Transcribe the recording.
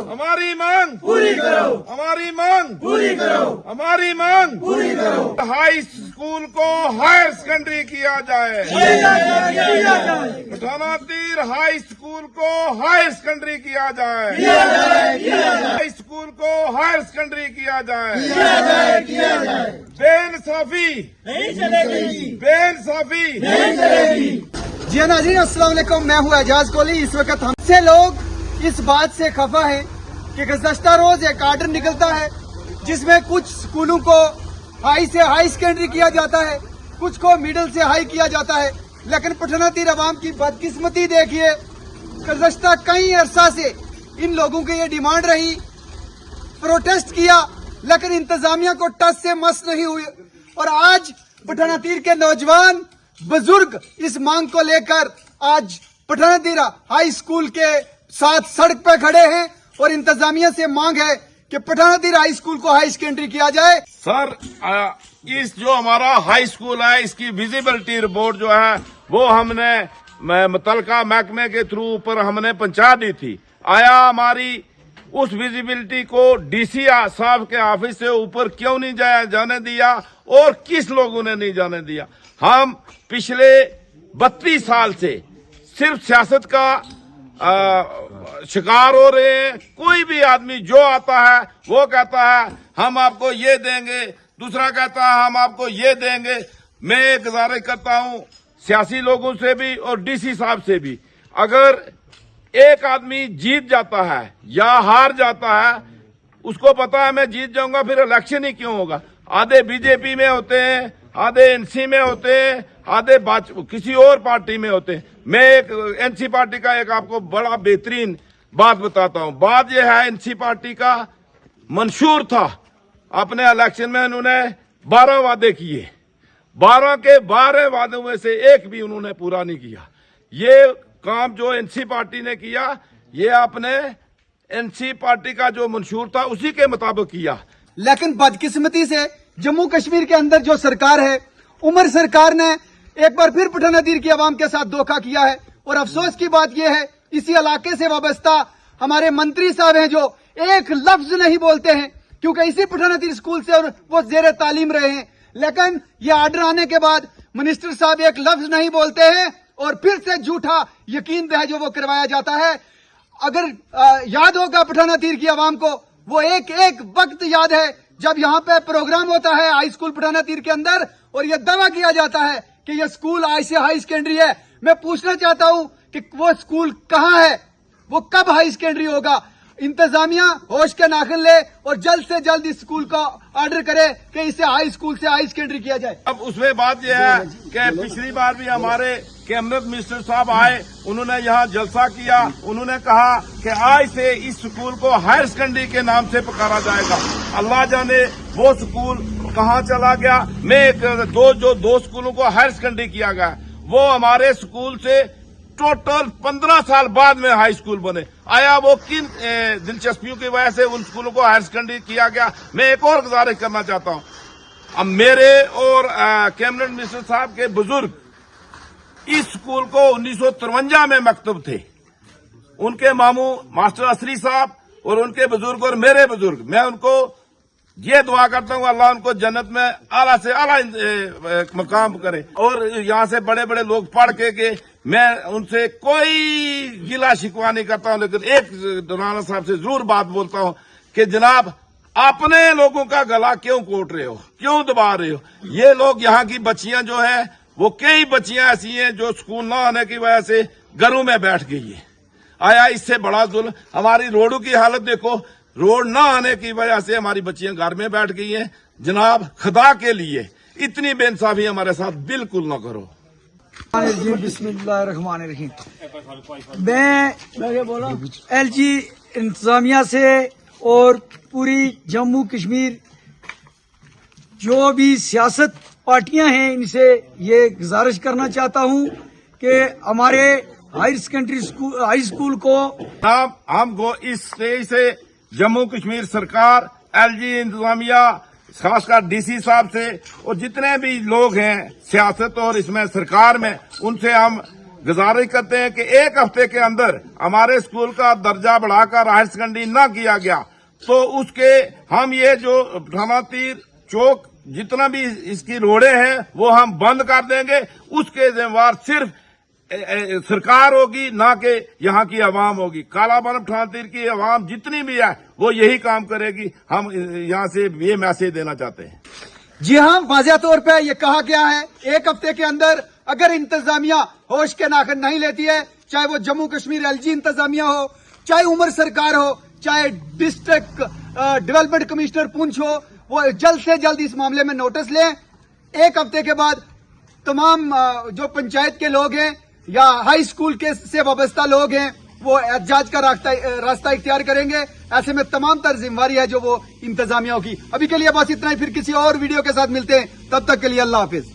हमारी मांग पूरी करो, हमारी मांग पूरी करो, हमारी मांग पूरी करो। हाई स्कूल को हायर सेकेंडरी किया जाए। किया जाए, पठाना तीर हाई स्कूल को हायर सेकेंडरी किया जाए। किया जाए, किया जाए, हाई स्कूल को हायर सेकेंडरी किया जाए। किया जाए, किया जाए। बेइंसाफी नहीं चलेगी, बेइंसाफी नहीं चलेगी। जी नाज़रीन, अस्सलाम वालेकुम। मैं हूँ एजाज कोहली। इस वक्त हमसे लोग इस बात से खफा हैं कि गुज़श्ता रोज एक आर्डर निकलता है जिसमें कुछ स्कूलों को हाई से हाई सेकेंडरी किया जाता है, कुछ को मिडिल से हाई किया जाता है। लेकिन पठाना तीर अवाम की बदकिस्मती देखिए, गुज़श्ता कई अरसा से इन लोगों की ये डिमांड रही, प्रोटेस्ट किया, लेकिन इंतजामिया को टस से मस नहीं हुई। और आज पठाना तीर के नौजवान बुजुर्ग इस मांग को लेकर आज पठाना तीर हाई स्कूल के साथ सड़क पे खड़े हैं और इंतजामिया से मांग है कि पठाना तीर हाई स्कूल को हाई सेकेंडरी किया जाए। सर, इस जो हमारा हाई स्कूल है इसकी विजिबिलिटी रिपोर्ट जो है वो हमने मुतलका महकमे के थ्रू ऊपर हमने पहुंचा दी थी। आया हमारी उस विजिबिलिटी को डीसी साहब के ऑफिस से ऊपर क्यों नहीं जाने दिया और किस लोगों ने नहीं जाने दिया? हम पिछले 32 साल से सिर्फ सियासत का शिकार हो रहे हैं। कोई भी आदमी जो आता है वो कहता है हम आपको ये देंगे, दूसरा कहता है हम आपको ये देंगे। मैं गुजारिश करता हूं सियासी लोगों से भी और डीसी साहब से भी, अगर एक आदमी जीत जाता है या हार जाता है, उसको पता है मैं जीत जाऊंगा, फिर इलेक्शन ही क्यों होगा? आधे बीजेपी में होते हैं, आधे एनसी में होते हैं, आधे किसी और पार्टी में होते हैं। मैं एक एनसी पार्टी का एक आपको बड़ा बेहतरीन बात बताता हूं। बात यह है, एनसी पार्टी का मंशूर था, अपने इलेक्शन में उन्होंने 12 वादे किए, 12 के 12 वादों में से एक भी उन्होंने पूरा नहीं किया। ये काम जो एनसी पार्टी ने किया, ये अपने एनसी पार्टी का जो मंशूर था उसी के मुताबिक किया। लेकिन बदकिस्मती से जम्मू कश्मीर के अंदर जो सरकार है, उमर सरकार ने एक बार फिर पठाना तीर की आवाम के साथ धोखा किया है। और अफसोस की बात यह है, इसी इलाके से वाबस्ता हमारे मंत्री साहब हैं जो एक लफ्ज नहीं बोलते हैं, क्योंकि इसी पठाना तीर स्कूल से और वो जेर तालीम रहे हैं। लेकिन ये आर्डर आने के बाद मिनिस्टर साहब एक लफ्ज नहीं बोलते हैं और फिर से झूठा यकीन है जो वो करवाया जाता है। अगर याद होगा पठाना तीर की आवाम को, वो एक एक वक्त याद है जब यहाँ पे प्रोग्राम होता है हाई स्कूल पठाना तीर के अंदर और ये दावा किया जाता है कि ये स्कूल हाई से हाई सेकेंडरी है। मैं पूछना चाहता हूँ कि वो स्कूल कहाँ है, वो कब हाई सेकेंडरी होगा? इंतजामिया होश के नाखिन ले और जल्द से जल्द इस स्कूल को ऑर्डर करे कि इसे हाई स्कूल से हाई सेकेंडरी किया जाए। अब उसमें बात यह है कि पिछली बार भी हमारे कैबिनेट मिनिस्टर साहब आए, उन्होंने यहाँ जलसा किया, उन्होंने कहा कि आज से इस स्कूल को हायर सेकेंडरी के नाम से पुकारा जाएगा। अल्लाह जाने वो स्कूल कहाँ चला गया। मैं दो स्कूलों को हायर सेकेंडरी किया गया, वो हमारे स्कूल से टोटल 15 साल बाद में हाई स्कूल बने। आया वो किन दिलचस्पियों की वजह से उन स्कूलों को हायर सेकेंडरी किया गया? मैं एक और गुजारिश करना चाहता हूँ। अब मेरे और कैबिनेट मिनिस्टर साहब के बुजुर्ग इस स्कूल को 1953 में मकतब थे। उनके मामू मास्टर असरी साहब और उनके बुजुर्ग और मेरे बुजुर्ग, मैं उनको ये दुआ करता हूँ अल्लाह उनको जन्नत में आला से आला मकाम करे। और यहाँ से बड़े बड़े लोग पढ़ के गए, मैं उनसे कोई गिला शिकवा नहीं करता हूँ, लेकिन एक राणा साहब से जरूर बात बोलता हूँ कि जनाब अपने लोगों का गला क्यों कोट रहे हो, क्यों दबा रहे हो? ये लोग यहाँ की बच्चियां जो है, वो कई बच्चियां ऐसी हैं जो स्कूल न आने की वजह से घरों में बैठ गई है। आया इससे बड़ा जुल्म? हमारी रोडों की हालत देखो, रोड न आने की वजह से हमारी बच्चियां घर में बैठ गई हैं। जनाब खुदा के लिए इतनी बेइंसाफी हमारे साथ बिल्कुल न करो। बिस्मिल्लाहिर्रहमानिर्रहीम। मैं एलजी इंतजामिया से और पूरी जम्मू कश्मीर जो भी सियासत पार्टियां हैं इनसे ये गुजारिश करना चाहता हूं कि हमारे हाई स्कूल को हमको इस स्टेज से जम्मू कश्मीर सरकार, एलजी इंतजामिया, खासकर डीसी साहब से और जितने भी लोग हैं सियासत और इसमें सरकार में, उनसे हम गुजारिश करते हैं कि एक हफ्ते के अंदर हमारे स्कूल का दर्जा बढ़ाकर हायर सेकेंडरी न किया गया तो उसके हम ये जो पठाना तीर चौक जितना भी इसकी रोडें हैं वो हम बंद कर देंगे। उसके जिम्मेवार सिर्फ सरकार होगी, ना कि यहाँ की आवाम होगी। कालाबान पठाना तीर की आवाम जितनी भी है वो यही काम करेगी। हम यहाँ से ये मैसेज देना चाहते हैं। जी हाँ, वाज़ेह तौर पे ये कहा गया है एक हफ्ते के अंदर अगर इंतजामिया होश के नाखन नहीं लेती है, चाहे वो जम्मू कश्मीर एलजी इंतजामिया हो, चाहे उमर सरकार हो, चाहे डिस्ट्रिक्ट डेवलपमेंट कमिश्नर पुंछ हो, वो जल्द से जल्द इस मामले में नोटिस लें। एक हफ्ते के बाद तमाम जो पंचायत के लोग हैं या हाई स्कूल के से वाबस्ता लोग हैं वो एहतजाज का रास्ता इख्तियार करेंगे। ऐसे में तमाम तर जिम्मेवारी है जो वो इंतजामिया की। अभी के लिए बस इतना ही, फिर किसी और वीडियो के साथ मिलते हैं, तब तक के लिए अल्लाह हाफिज।